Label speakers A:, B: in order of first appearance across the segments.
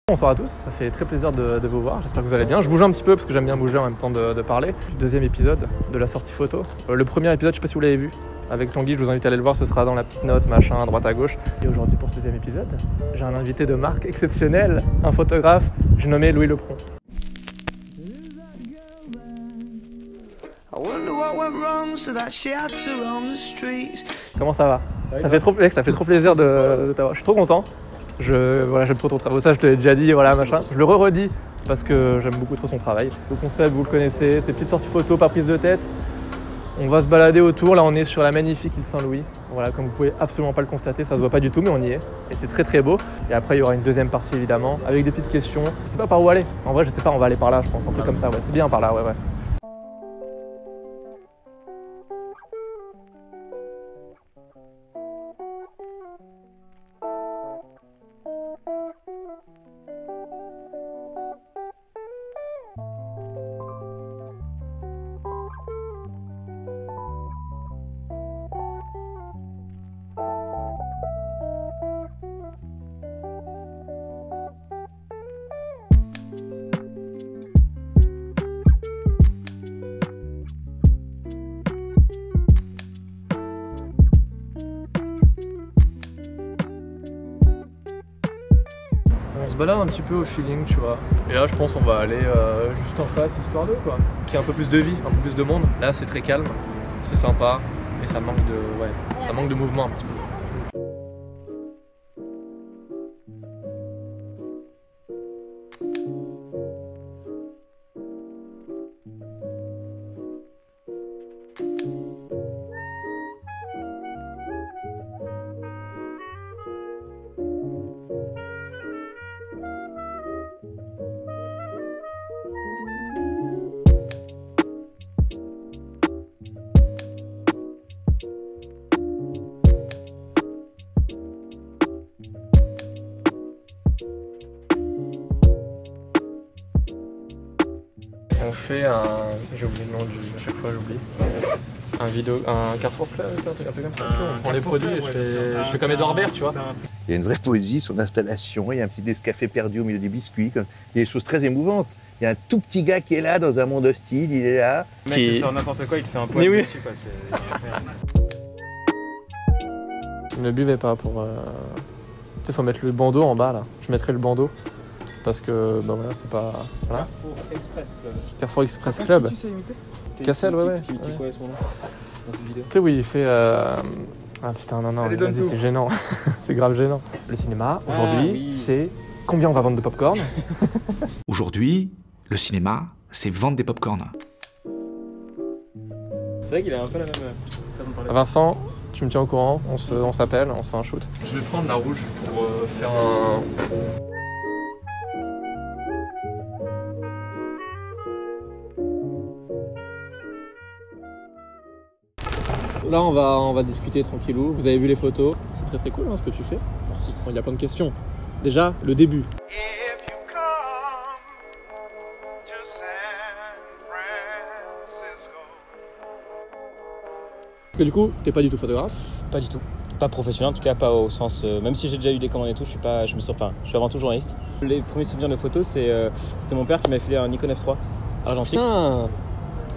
A: Bonsoir à tous, ça fait très plaisir de vous voir, j'espère que vous allez bien. Je bouge un petit peu parce que j'aime bien bouger en même temps de parler. Deuxième épisode de la sortie photo. Le premier épisode, je sais pas si vous l'avez vu, avec Tanguy, je vous invite à aller le voir, ce sera dans la petite note, machin, à droite à gauche. Et aujourd'hui, pour ce deuxième épisode, j'ai un invité de marque exceptionnel, un photographe, j'ai nommé Louis Lepron. Comment ça va? Ça fait trop plaisir de t'avoir, je suis trop content. J'aime trop ton travail, ça je te l'ai déjà dit, voilà, machin. Je le redis parce que j'aime beaucoup trop son travail. Le concept, vous le connaissez, ces petites sorties photos, pas prise de tête. On va se balader autour, là on est sur la magnifique île Saint-Louis. Voilà, comme vous pouvez absolument pas le constater, ça se voit pas du tout, mais on y est. Et c'est très très beau. Et après il y aura une deuxième partie évidemment, avec des petites questions. Je sais pas par où aller. En vrai je sais pas, on va aller par là je pense, un truc comme ça, ouais. C'est bien par là, ouais. On se balade un petit peu au feeling, tu vois. Et là, je pense qu'on va aller juste en face, histoire d'eux, quoi. Qu'il y ait un peu plus de vie, un peu plus de monde. Là, c'est très calme, c'est sympa, et ça manque de mouvement un petit peu. On fait j'ai oublié le nom à chaque fois j'oublie. Un Carrefour Club, un truc comme ça. On prend les produits et je fais comme Edouard Baird, tu vois.
B: Il y a une vraie poésie, son installation, il y a un petit Nescafé perdu au milieu des biscuits, il y a des choses très émouvantes. Il y a un tout petit gars qui est là dans un monde hostile, il est là.
C: Le mec qui sort n'importe quoi, il te fait un poème dessus quoi.
A: Ne buvez pas pour... Il faut mettre le bandeau en bas là, je mettrai le bandeau. Parce que, bah voilà, c'est pas... Voilà.
C: Carrefour Express Club.
A: Carrefour Express Club.
C: Tu sais imiter
A: Cassel, ouais.
C: Tu imites quoi à ce moment-là dans cette vidéo?
A: Tu sais, oui, il fait... Ah putain, non, vas-y, c'est gênant. C'est grave gênant. Le cinéma, aujourd'hui, c'est combien on va vendre de popcorn.
D: Aujourd'hui, le cinéma, c'est vendre des popcorn.
C: C'est vrai qu'il a un peu la même façon de parler.
A: Vincent, tu me tiens au courant, on s'appelle, on se fait un shoot. Je vais prendre la rouge pour faire un... Là, on va discuter tranquillou. Vous avez vu les photos. C'est très très cool hein, ce que tu fais. Merci. Il y a plein de questions. Déjà, le début. Parce que du coup, t'es pas du tout photographe.
C: Pas du tout. Pas professionnel, en tout cas pas au sens... même si j'ai déjà eu des commandes et tout, je suis avant tout journaliste. Les premiers souvenirs de photos, c'était mon père qui m'a filé un Nikon F3 argentique.
A: Putain.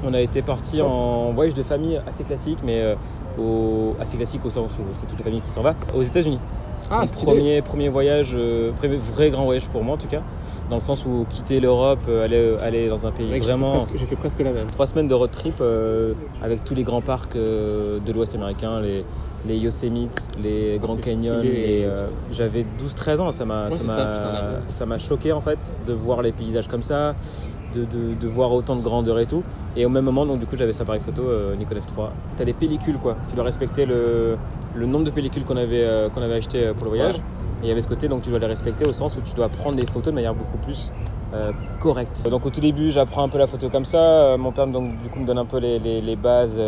C: On a été parti en voyage de famille assez classique, mais assez classique au sens où c'est toute la famille qui s'en va, aux États-Unis.
A: Ah, stylé.
C: Premier voyage, vrai grand voyage pour moi en tout cas, dans le sens où quitter l'Europe, aller dans un pays
A: Mec,
C: vraiment...
A: J'ai fait presque la même.
C: 3 semaines de road trip avec tous les grands parcs de l'Ouest américain, les Yosemite, les Grand Canyon. Et j'avais 12-13 ans, ça m'a choqué en fait de voir les paysages comme ça, de voir autant de grandeur et tout. Et au même moment, donc du coup, j'avais cet appareil photo Nikon F3. T'as des pellicules quoi, tu dois respecter le nombre de pellicules qu'on avait acheté pour le voyage. Ouais. Et il y avait ce côté, donc tu dois les respecter au sens où tu dois prendre des photos de manière beaucoup plus correcte. Donc au tout début, j'apprends un peu la photo comme ça. Mon père donc du coup me donne un peu les bases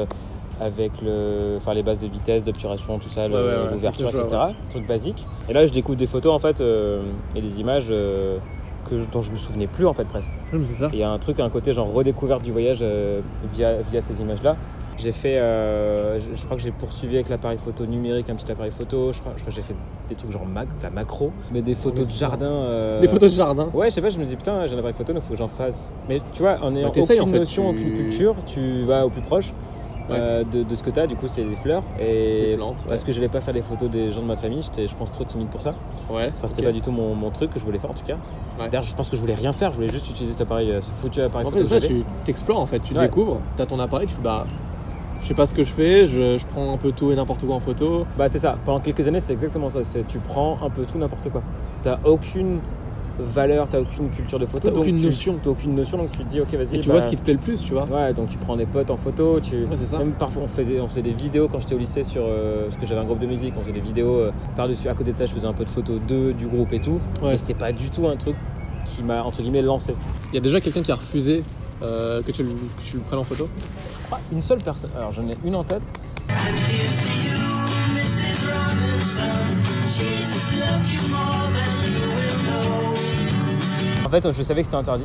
C: avec les bases de vitesse, d'obturation, tout ça, l'ouverture, etc. Ouais. Truc basique. Et là, je découvre des photos en fait et des images dont je me souvenais plus en fait presque.
A: Oui, mais c'est ça.
C: Il y a un côté genre redécouverte du voyage via ces images-là. J'ai fait, je crois que j'ai poursuivi avec l'appareil photo numérique, un petit appareil photo. Je crois que j'ai fait des trucs genre la macro, mais des photos de jardin.
E: Des photos de jardin.
C: Ouais, je sais pas, je me dis putain, j'ai un appareil photo, il faut que j'en fasse. Mais tu vois, en ayant
E: t'essayes,
C: aucune
E: en fait,
C: notion, aucune culture, tu vas au plus proche. De ce que tu as, du coup, c'est des fleurs. Et
E: des plantes,
C: parce que je n'allais pas faire des photos des gens de ma famille, j'étais, je pense, trop timide pour ça.
E: Ouais.
C: Enfin, c'était pas du tout mon truc que je voulais faire en tout cas.
E: Ouais.
C: D'ailleurs, je pense que je voulais rien faire, je voulais juste utiliser cet appareil, ce foutu appareil
E: En
C: photo.
E: fait, ça, tu t'explores en fait, tu
C: Ouais.
E: découvres, tu as ton appareil, tu fais bah. Je sais pas ce que je fais, je prends un peu tout et n'importe quoi en photo.
C: Bah, c'est ça. Pendant quelques années, c'est exactement ça. Tu prends un peu tout, n'importe quoi. T'as aucune valeur, t'as aucune culture de photo.
E: T'as aucune notion.
C: T'as aucune notion, donc tu te dis, ok, vas-y.
E: Et tu vois ce qui te plaît le plus, tu vois.
C: Ouais, donc tu prends des potes en photo.
E: Ouais, c'est ça.
C: Même parfois, on faisait des vidéos quand j'étais au lycée sur. Parce que j'avais un groupe de musique, on faisait des vidéos par-dessus. À côté de ça, je faisais un peu de photos du groupe et tout.
E: Ouais.
C: Et c'était pas du tout un truc qui m'a, entre guillemets, lancé.
E: Il y a déjà quelqu'un qui a refusé que tu le prennes en photo.
C: Ah, une seule personne. Alors, j'en ai une en tête. En fait, je savais que c'était interdit.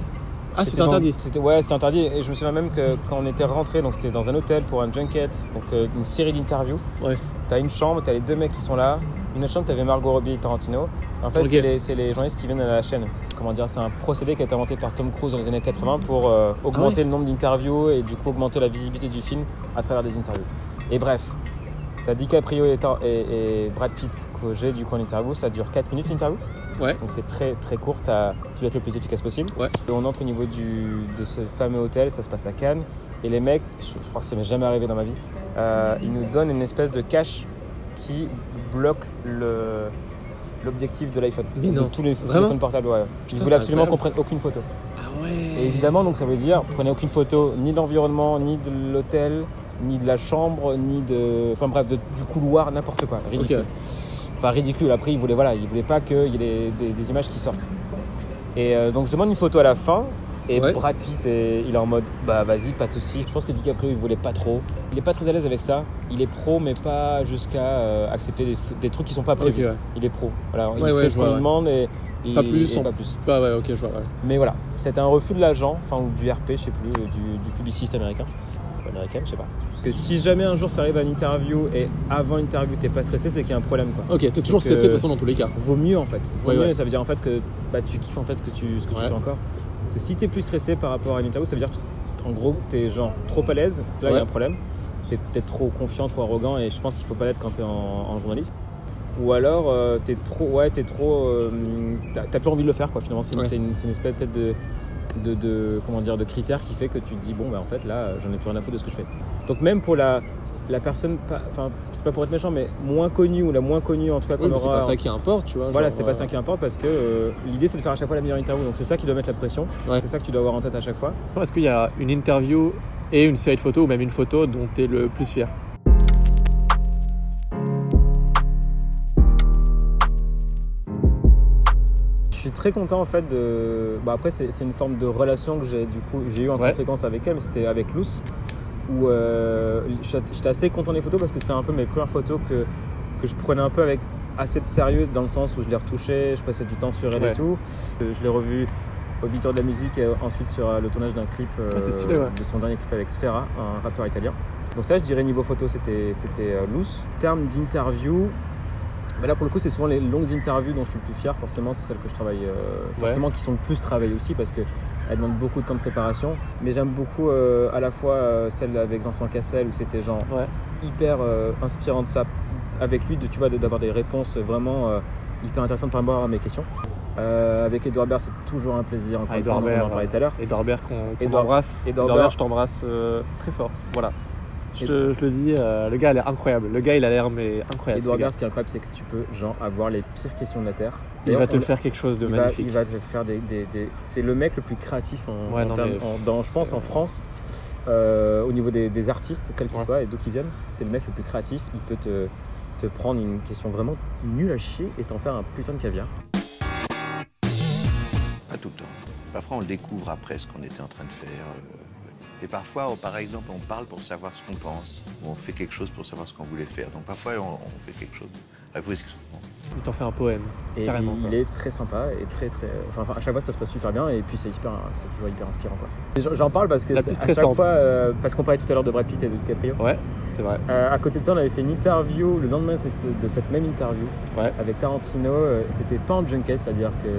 E: Ah, c'était interdit.
C: Ouais, c'était interdit. Et je me souviens même que quand on était rentré, donc c'était dans un hôtel pour un junket, donc une série d'interviews.
E: Ouais.
C: T'as une chambre, t'as les deux mecs qui sont là. Une autre chambre, t'avais Margot Robbie et Tarantino. En fait,
E: Okay.
C: c'est les journalistes qui viennent à la chaîne. Comment dire, c'est un procédé qui a été inventé par Tom Cruise dans les années 80 pour augmenter le nombre d'interviews et du coup augmenter la visibilité du film à travers des interviews. Et bref, t'as DiCaprio et Brad Pitt que j'ai du coup en interview. Ça dure 4 minutes l'interview.
E: Ouais.
C: Donc c'est très très court, tu dois être le plus efficace possible.
E: Ouais.
C: Et on entre au niveau de ce fameux hôtel, ça se passe à Cannes. Et les mecs, je crois que ça m'est jamais arrivé dans ma vie, ils nous donnent une espèce de cache qui bloque l'objectif de l'iPhone.
E: Mais non.
C: De tous les
E: Vraiment
C: téléphones portables. Ouais. Ils
E: Putain,
C: voulaient
E: c'est
C: absolument qu'on
E: incroyable.
C: prenne aucune photo.
E: Ah ouais.
C: Et évidemment, donc ça veut dire prenez aucune photo ni de l'environnement, ni de l'hôtel, ni de la chambre, ni de, enfin bref, du couloir, n'importe quoi. Ridicule.
E: Ok.
C: Enfin ridicule, après ils voulaient pas qu'il y ait des images qui sortent. Et donc je demande une photo à la fin et
E: Ouais.
C: Brad Pitt il est en mode bah vas-y, pas de soucis. Je pense que DiCaprio il voulait pas trop. Il est pas très à l'aise avec ça. Il est pro mais pas jusqu'à accepter des trucs qui sont pas prévus.
E: Ok, ouais.
C: Il est pro. Voilà, il
E: Ouais,
C: fait
E: je
C: ce
E: vois,
C: qu'on
E: ouais.
C: demande et
E: Pas plus,
C: et pas plus.
E: Ah ouais, ok, je vois. Ouais.
C: Mais voilà, c'était un refus de l'agent, enfin ou du RP, je sais plus, du publiciste américain. Américaine, je sais pas. Que si jamais un jour tu arrives à une interview et avant l'interview t'es pas stressé, c'est qu'il y a un problème quoi.
E: Ok, t'es toujours
C: C'est
E: stressé de
C: que
E: toute façon dans tous les cas.
C: Vaut mieux en fait. Vaut
E: Ouais,
C: mieux,
E: ouais.
C: ça veut dire en fait que bah, tu kiffes en fait ce que tu
E: Ouais.
C: fais encore. Parce que si t'es plus stressé par rapport à une interview, ça veut dire en gros que t'es genre trop à l'aise, là il y
E: Ouais.
C: a un problème. T'es peut-être trop confiant, trop arrogant et je pense qu'il faut pas l'être quand t'es en journaliste. Ou alors t'as plus envie de le faire quoi finalement. C'est
E: Ouais.
C: une espèce peut-être de comment dire, de critère qui fait que tu te dis bon bah en fait là j'en ai plus rien à foutre de ce que je fais. Donc même pour la personne, enfin c'est pas pour être méchant mais moins connue ou la moins connue en tout cas
E: Oui,
C: qu'on
E: mais c'est
C: aura.
E: pas ça qui importe, tu vois.
C: Voilà,
E: genre,
C: c'est pas ça qui importe parce que l'idée c'est de faire à chaque fois la meilleure interview. Donc c'est ça qui doit mettre la pression.
E: Ouais.
C: C'est ça que tu dois avoir en tête à chaque fois.
E: Est-ce qu'il y a une interview et une série de photos ou même une photo dont t'es le plus fier?
C: Je suis très content en fait de. Bah, après c'est une forme de relation que j'ai eu en
E: Ouais.
C: conséquence avec elle, mais c'était avec Luce où j'étais assez content des photos parce que c'était un peu mes premières photos que je prenais un peu avec assez de sérieux dans le sens où je les retouchais, je passais du temps sur elle
E: Ouais.
C: et tout. Je l'ai revue au Victoires de la musique et ensuite sur le tournage d'un clip
E: c'est stylé, ouais.
C: de son dernier clip avec Sfera, un rappeur italien. Donc ça je dirais niveau photo c'était Luce. En termes d'interview, bah là pour le coup c'est souvent les longues interviews dont je suis le plus fier, forcément c'est celles que je travaille, forcément qui sont le plus travaillées aussi parce qu'elles demandent beaucoup de temps de préparation. Mais j'aime beaucoup à la fois celle avec Vincent Cassel où c'était genre
E: Ouais.
C: hyper inspirant de ça avec lui, tu vois, d'avoir des réponses vraiment hyper intéressantes par rapport à mes questions. Avec Edouard Baird c'est toujours un plaisir, encore une fois, on en parlait tout à l'heure.
E: Edouard Baird qu'on
C: Edouard-
E: embrasse.
C: Edouard
E: Edouard Baird,
C: Baird.
E: je t'embrasse très fort. Voilà. Je le dis, le gars a l'air incroyable. Le gars il a l'air mais incroyable.
C: Edouard
E: ce gars.
C: Baird, ce qui est incroyable, c'est que tu peux genre avoir les pires questions de la Terre.
E: Il va
C: D'ailleurs,
E: te faire quelque chose de
C: il
E: magnifique.
C: va te faire des... C'est le mec le plus créatif
E: Ouais, non, mais-
C: je pense en France, au niveau des artistes, quels qu'ils
E: Ouais.
C: soient et d'où qu'ils viennent. C'est le mec le plus créatif. Il peut te prendre une question vraiment nulle à chier et t'en faire un putain de caviar.
B: Pas tout le temps. Parfois, on le découvre après ce qu'on était en train de faire. Et parfois, par exemple, on parle pour savoir ce qu'on pense. Ou on fait quelque chose pour savoir ce qu'on voulait faire. Donc parfois, on fait quelque chose. Il faut
E: Il t'en fait un poème,
C: Et
E: carrément.
C: il est très sympa et très enfin à chaque fois ça se passe super bien et puis c'est toujours hyper inspirant quoi. Et j'en parle parce que
E: La
C: c'est
E: plus
C: à chaque
E: stressante.
C: fois parce qu'on parlait tout à l'heure de Brad Pitt et de DiCaprio.
E: Ouais, c'est vrai.
C: À côté de ça, on avait fait une interview le lendemain de cette même interview
E: Ouais.
C: avec Tarantino. C'était pas en junket, c'est-à-dire que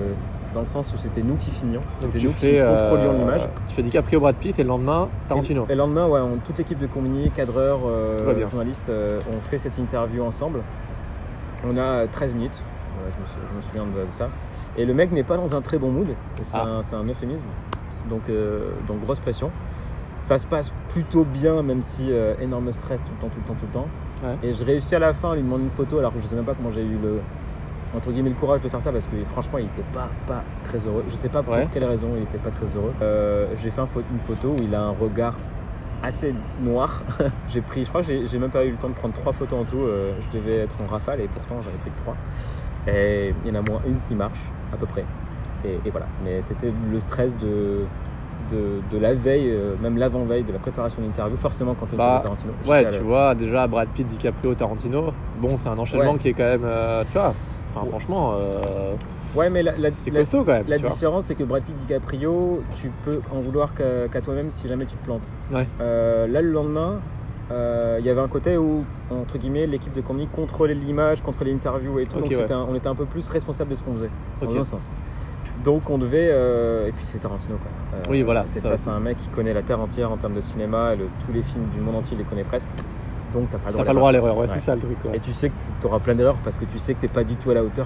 C: dans le sens où c'était nous qui filmions,
E: Donc
C: c'était
E: tu
C: nous
E: fais,
C: qui contrôlions l'image.
E: Tu fais DiCaprio, Brad Pitt et le lendemain, Tarantino.
C: Et le lendemain, ouais, toute l'équipe de Combini, cadreurs,
E: Tout va bien.
C: journalistes, on fait cette interview ensemble. On a 13 minutes, je me souviens de ça. Et le mec n'est pas dans un très bon mood, c'est un euphémisme, donc grosse pression. Ça se passe plutôt bien, même si énorme stress tout le temps.
E: Ouais.
C: Et je réussis à la fin à lui demander une photo, alors que je sais même pas comment j'ai eu entre guillemets le courage de faire ça, parce que franchement il était pas très heureux. Je sais pas pour quelle raison il était pas très heureux. J'ai fait une photo où il a un regard assez noir. Je crois que j'ai même pas eu le temps de prendre 3 photos en tout. Je devais être en rafale et pourtant j'avais pris que 3. Et il y en a moins une qui marche à peu près. Et voilà. Mais c'était le stress de la veille, même l'avant-veille de la préparation de l'interview, forcément quand tu es avec Tarantino.
E: Ouais, tu vois, déjà Brad Pitt, DiCaprio, Tarantino, bon, c'est un enchaînement qui est quand même, tu vois, enfin franchement,
C: ouais, mais
E: c'est costaud quand même.
C: La différence, c'est que Brad Pitt, DiCaprio, tu peux en vouloir qu'à toi-même si jamais tu te plantes.
E: Ouais.
C: Là, le lendemain, il y avait un côté où, entre guillemets, l'équipe de Combini contrôlait l'image, contrôlait l'interview et tout, donc on était un peu plus responsable de ce qu'on faisait, dans un sens. Donc on devait, et puis c'est Tarantino quoi.
E: Oui, voilà,
C: c'est face à un mec qui connaît la terre entière en termes de cinéma, tous les films du monde entier il les connaît presque. Donc t'as pas le droit
E: à l'erreur, c'est ça le truc. Ouais.
C: Et tu sais que tu auras plein d'erreurs parce que tu sais que t'es pas du tout à la hauteur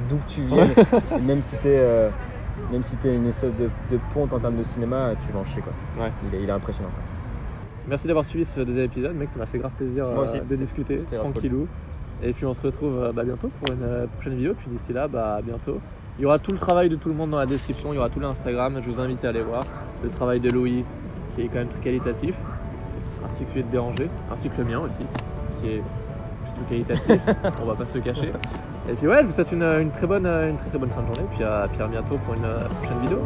C: d'où que tu viennes. Et même si t'es une espèce de ponte en termes de cinéma, tu vas en chier quoi. Ouais. Il est impressionnant quoi.
E: Merci d'avoir suivi ce deuxième épisode, mec, ça m'a fait grave plaisir de discuter tranquillou. Cool. Et puis on se retrouve bientôt pour une prochaine vidéo. Puis d'ici là, à bientôt. Il y aura tout le travail de tout le monde dans la description, il y aura tout l'Instagram, je vous invite à aller voir. Le travail de Louis qui est quand même très qualitatif, ainsi que celui de Béranger, ainsi que le mien aussi, qui est plutôt qualitatif, on va pas se le cacher. Et puis ouais, je vous souhaite une très bonne fin de journée, puis à bientôt pour une prochaine vidéo.